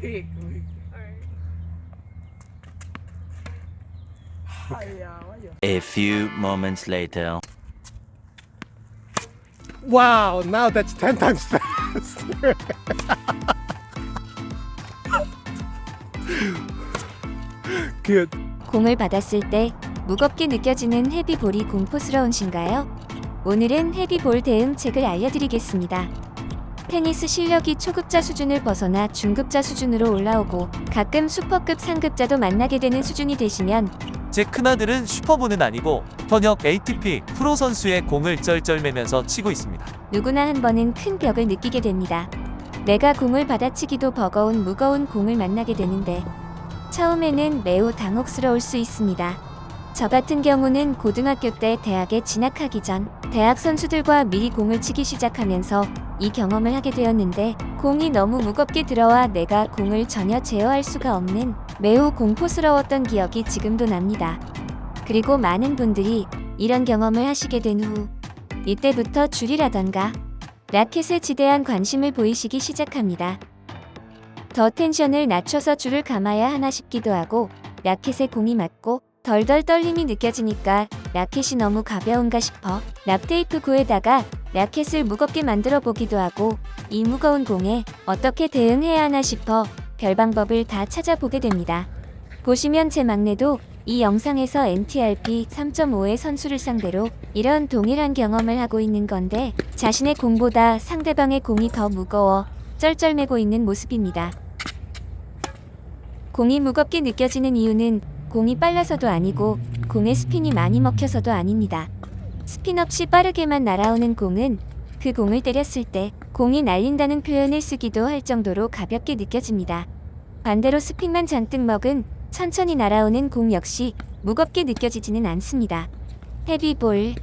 Weak. A few moments later. Wow, now that's 10 times faster. Good. 공을 받았을 때 무겁게 느껴지는 헤비볼이 공포스러우신가요? 오늘은 헤비볼 대응책을 알려드리겠습니다. 테니스 실력이 초급자 수준을 벗어나 중급자 수준으로 올라오고 가끔 슈퍼급 상급자도 만나게 되는 수준이 되시면 제 큰아들은 슈퍼부는 아니고 현역 ATP 프로 선수의 공을 쩔쩔매면서 치고 있습니다. 누구나 한 번은 큰 벽을 느끼게 됩니다. 내가 공을 받아치기도 버거운 무거운 공을 만나게 되는데 처음에는 매우 당혹스러울 수 있습니다. 저 같은 경우는 고등학교 때 대학에 진학하기 전 대학 선수들과 미리 공을 치기 시작하면서 이 경험을 하게 되었는데 공이 너무 무겁게 들어와 내가 공을 전혀 제어할 수가 없는 매우 공포스러웠던 기억이 지금도 납니다. 그리고 많은 분들이 이런 경험을 하시게 된 후 이때부터 줄이라던가 라켓에 지대한 관심을 보이시기 시작합니다. 더 텐션을 낮춰서 줄을 감아야 하나 싶기도 하고 라켓에 공이 맞고 덜덜 떨림이 느껴지니까 라켓이 너무 가벼운가 싶어 랍테이프 구에다가 라켓을 무겁게 만들어 보기도 하고 이 무거운 공에 어떻게 대응해야 하나 싶어 별 방법을 다 찾아보게 됩니다. 보시면 제 막내도 이 영상에서 NTRP 3.5의 선수를 상대로 이런 동일한 경험을 하고 있는 건데 자신의 공보다 상대방의 공이 더 무거워 쩔쩔매고 있는 모습입니다. 공이 무겁게 느껴지는 이유는 공이 빨라서도 아니고 공의 스핀이 많이 먹혀서도 아닙니다. 스핀 없이 빠르게만 날아오는 공은 그 공을 때렸을 때 공이 날린다는 표현을 쓰기도 할 정도로 가볍게 느껴집니다. 반대로 스핀만 잔뜩 먹은 천천히 날아오는 공 역시 무겁게 느껴지지는 않습니다. 헤비볼.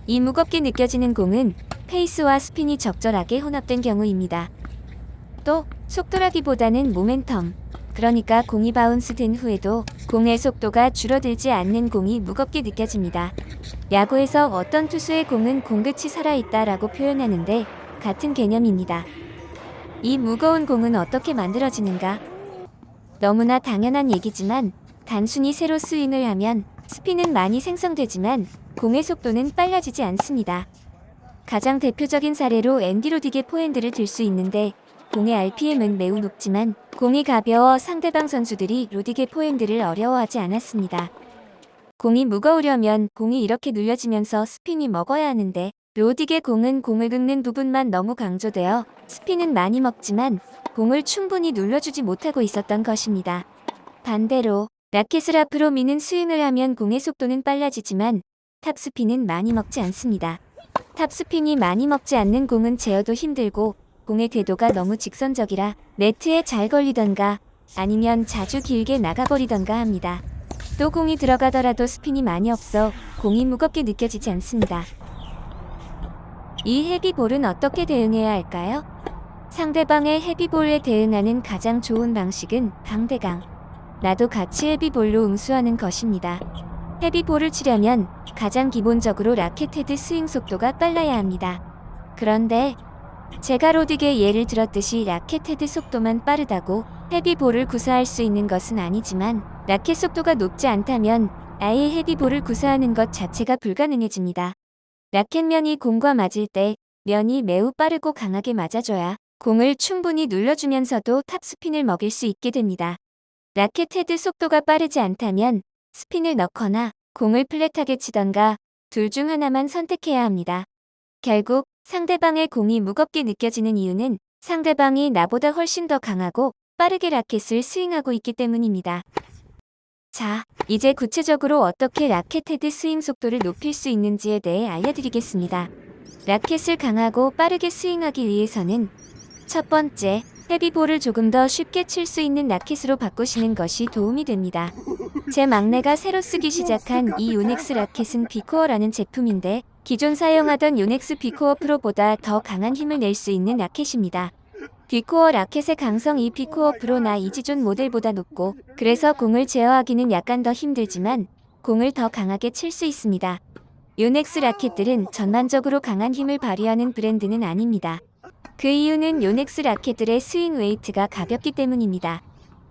이 무겁게 느껴지는 공은 페이스와 스핀이 적절하게 혼합된 경우입니다. 또 속도라기보다는 모멘텀. 그러니까 공이 바운스 된 후에도 공의 속도가 줄어들지 않는 공이 무겁게 느껴집니다. 야구에서 어떤 투수의 공은 공끝이 살아있다라고 표현하는데 같은 개념입니다. 이 무거운 공은 어떻게 만들어지는가? 너무나 당연한 얘기지만 단순히 새로 스윙을 하면 스핀은 많이 생성되지만 공의 속도는 빨라지지 않습니다. 가장 대표적인 사례로 앤디 로딕의 포핸드를 들 수 있는데 공의 RPM은 매우 높지만 공이 가벼워 상대방 선수들이 로딕의 포핸드를 어려워하지 않았습니다. 공이 무거우려면 공이 이렇게 눌려지면서 스핀이 먹어야 하는데 로딕의 공은 공을 긁는 부분만 너무 강조되어 스핀은 많이 먹지만 공을 충분히 눌러주지 못하고 있었던 것입니다. 반대로 라켓을 앞으로 미는 스윙을 하면 공의 속도는 빨라지지만 탑스핀은 많이 먹지 않습니다. 탑스핀이 많이 먹지 않는 공은 제어도 힘들고 공의 궤도가 너무 직선적이라 네트에 잘 걸리던가 아니면 자주 길게 나가버리던가 합니다. 또 공이 들어가더라도 스핀이 많이 없어 공이 무겁게 느껴지지 않습니다. 이 헤비볼은 어떻게 대응해야 할까요? 상대방의 헤비볼에 대응하는 가장 좋은 방식은 강대강. 나도 같이 헤비볼로 응수하는 것입니다. 헤비볼을 치려면 가장 기본적으로 라켓 헤드 스윙 속도가 빨라야 합니다. 그런데 제가 로딕의 예를 들었듯이 라켓 헤드 속도만 빠르다고 헤비볼을 구사할 수 있는 것은 아니지만 라켓 속도가 높지 않다면 아예 헤비볼을 구사하는 것 자체가 불가능해집니다. 라켓면이 공과 맞을 때 면이 매우 빠르고 강하게 맞아줘야 공을 충분히 눌러주면서도 탑스핀을 먹일 수 있게 됩니다. 라켓 헤드 속도가 빠르지 않다면 스핀을 넣거나 공을 플랫하게 치던가 둘 중 하나만 선택해야 합니다. 결국 상대방의 공이 무겁게 느껴지는 이유는 상대방이 나보다 훨씬 더 강하고 빠르게 라켓을 스윙하고 있기 때문입니다. 자, 이제 구체적으로 어떻게 라켓 헤드 스윙 속도를 높일 수 있는지에 대해 알려드리겠습니다. 라켓을 강하고 빠르게 스윙하기 위해서는 첫 번째, 헤비볼을 조금 더 쉽게 칠 수 있는 라켓으로 바꾸시는 것이 도움이 됩니다. 제 막내가 새로 쓰기 시작한 이 요넥스 라켓은 비코어라는 제품인데 기존 사용하던 요넥스 비코어 프로보다 더 강한 힘을 낼 수 있는 라켓입니다. 비코어 라켓의 강성이 비코어 프로나 이지존 모델보다 높고 그래서 공을 제어하기는 약간 더 힘들지만 공을 더 강하게 칠 수 있습니다. 요넥스 라켓들은 전반적으로 강한 힘을 발휘하는 브랜드는 아닙니다. 그 이유는 요넥스 라켓들의 스윙 웨이트가 가볍기 때문입니다.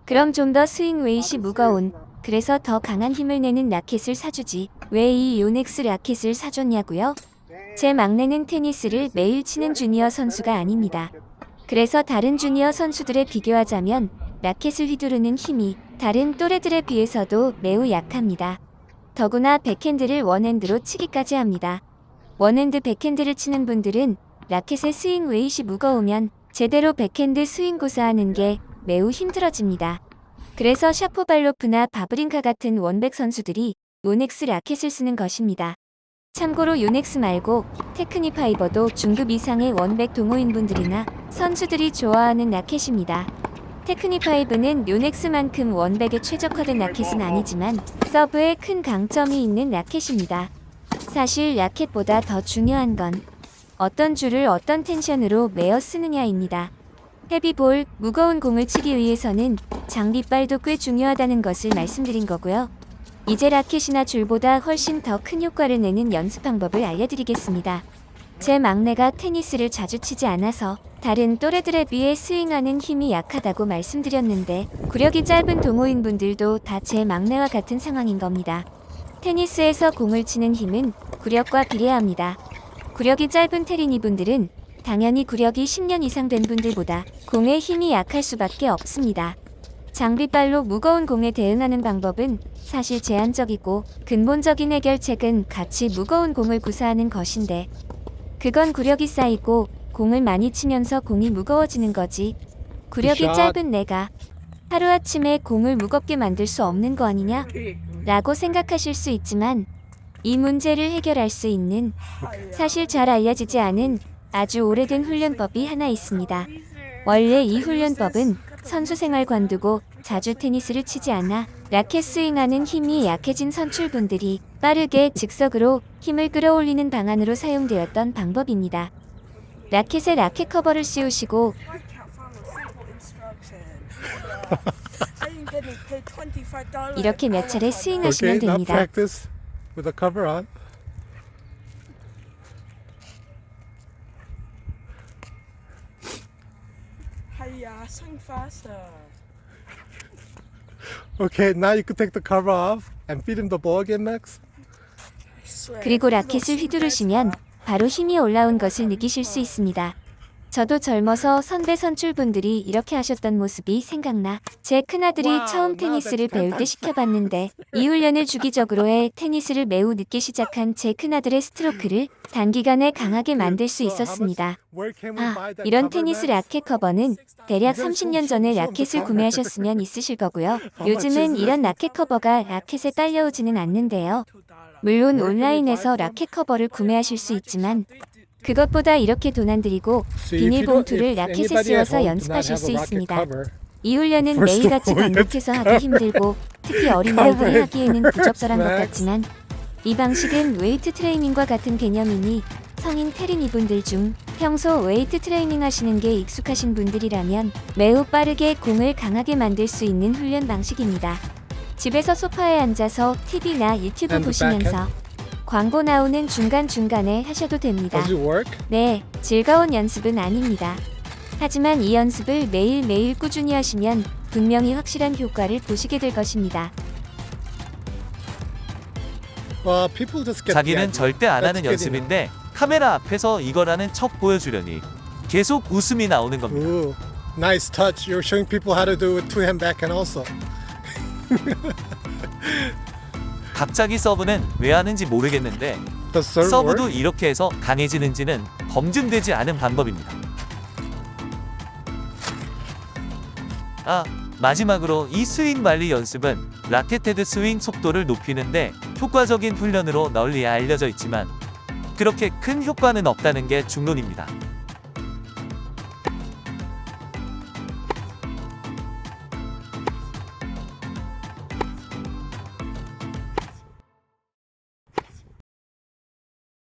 그럼 좀 더 스윙 웨이트이 무거운, 그래서 더 강한 힘을 내는 라켓을 사주지 왜 이 요넥스 라켓을 사줬냐고요? 제 막내는 테니스를 매일 치는 주니어 선수가 아닙니다. 그래서 다른 주니어 선수들에 비교하자면 라켓을 휘두르는 힘이 다른 또래들에 비해서도 매우 약합니다. 더구나 백핸드를 원핸드로 치기까지 합니다. 원핸드 백핸드를 치는 분들은 라켓의 스윙 웨이트이 무거우면 제대로 백핸드 스윙 구사하는 게 매우 힘들어집니다. 그래서 샤포발로프나 바브린카 같은 원백 선수들이 요넥스 라켓을 쓰는 것입니다. 참고로 요넥스 말고 테크니파이버도 중급 이상의 원백 동호인분들이나 선수들이 좋아하는 라켓입니다. 테크니파이브는 요넥스만큼 원백에 최적화된 라켓은 아니지만 서브에 큰 강점이 있는 라켓입니다. 사실 라켓보다 더 중요한 건 어떤 줄을 어떤 텐션으로 매어 쓰느냐입니다. 헤비볼, 무거운 공을 치기 위해서는 장비빨도 꽤 중요하다는 것을 말씀드린 거고요. 이제 라켓이나 줄보다 훨씬 더 큰 효과를 내는 연습 방법을 알려드리겠습니다. 제 막내가 테니스를 자주 치지 않아서 다른 또래들에 비해 스윙하는 힘이 약하다고 말씀드렸는데 구력이 짧은 동호인분들도 다 제 막내와 같은 상황인 겁니다. 테니스에서 공을 치는 힘은 구력과 비례합니다. 구력이 짧은 테린이분들은 당연히 구력이 10년 이상 된 분들보다 공의 힘이 약할 수밖에 없습니다. 장비빨로 무거운 공에 대응하는 방법은 사실 제한적이고 근본적인 해결책은 같이 무거운 공을 구사하는 것인데 그건 구력이 쌓이고 공을 많이 치면서 공이 무거워지는 거지. 구력이 짧은 내가 하루아침에 공을 무겁게 만들 수 없는 거 아니냐? 라고 생각하실 수 있지만 이 문제를 해결할 수 있는 사실 잘 알려지지 않은 아주 오래된 훈련법이 하나 있습니다. 원래 이 훈련법은 선수 생활 관두고 자주 테니스를 치지 않아 라켓 스윙하는 힘이 약해진 선출분들이 빠르게 즉석으로 힘을 끌어올리는 방안으로 사용되었던 방법입니다. 라켓에 라켓 커버를 씌우시고 이렇게 몇 차례 스윙하시면 Okay, now 됩니다. practice with the cover on. Hiya, swing faster. Okay, now you can take the cover off and feed him the ball again, Max. 그리고 라켓을 휘두르시면 바로 힘이 올라온 것을 느끼실 수 있습니다. 저도 젊어서 선배 선출분들이 이렇게 하셨던 모습이 생각나 제 큰아들이 처음 테니스를 배울 때 시켜봤는데 이 훈련을 주기적으로 해 테니스를 매우 늦게 시작한 제 큰아들의 스트로크를 단기간에 강하게 만들 수 있었습니다. 아, 이런 테니스 라켓 커버는 대략 30년 전에 라켓을 구매하셨으면 있으실 거고요. 요즘은 이런 라켓 커버가 라켓에 딸려오지는 않는데요. 물론 온라인에서 라켓 커버를 구매하실 수 있지만 그것보다 이렇게 돈 안 들이고 비닐봉투를 라켓에 씌워서 연습하실 수 있습니다. 이 훈련은 매일같이 반복해서 하기 힘들고 특히 어린 아이들이 하기에는 부적절한 것 같지만 이 방식은 웨이트 트레이닝과 같은 개념이니 성인 테린이분들 중 평소 웨이트 트레이닝 하시는 게 익숙하신 분들이라면 매우 빠르게 공을 강하게 만들 수 있는 훈련 방식입니다. 집에서 소파에 앉아서 TV나 유튜브 보시면서 광고 나오는 중간중간에 하셔도 됩니다. Does it work? 네, 즐거운 연습은 아닙니다. 하지만 이 연습을 매일매일 꾸준히 하시면 분명히 확실한 효과를 보시게 될 것입니다. Well, people just get the 자기는 idea. 절대 안 하는 Let's get in. 연습인데 카메라 앞에서 이거라는 척 보여주려니 계속 웃음이 나오는 겁니다. Ooh, nice touch. You're showing people how to do it two-hand backhand also. 갑자기 서브는 왜 하는지 모르겠는데 Does serve 서브도 work? 이렇게 해서 강해지는지는 검증되지 않은 방법입니다. 아, 마지막으로 이 스윙 관리 연습은 라켓 헤드 스윙 속도를 높이는데 효과적인 훈련으로 널리 알려져 있지만 그렇게 큰 효과는 없다는 게 중론입니다.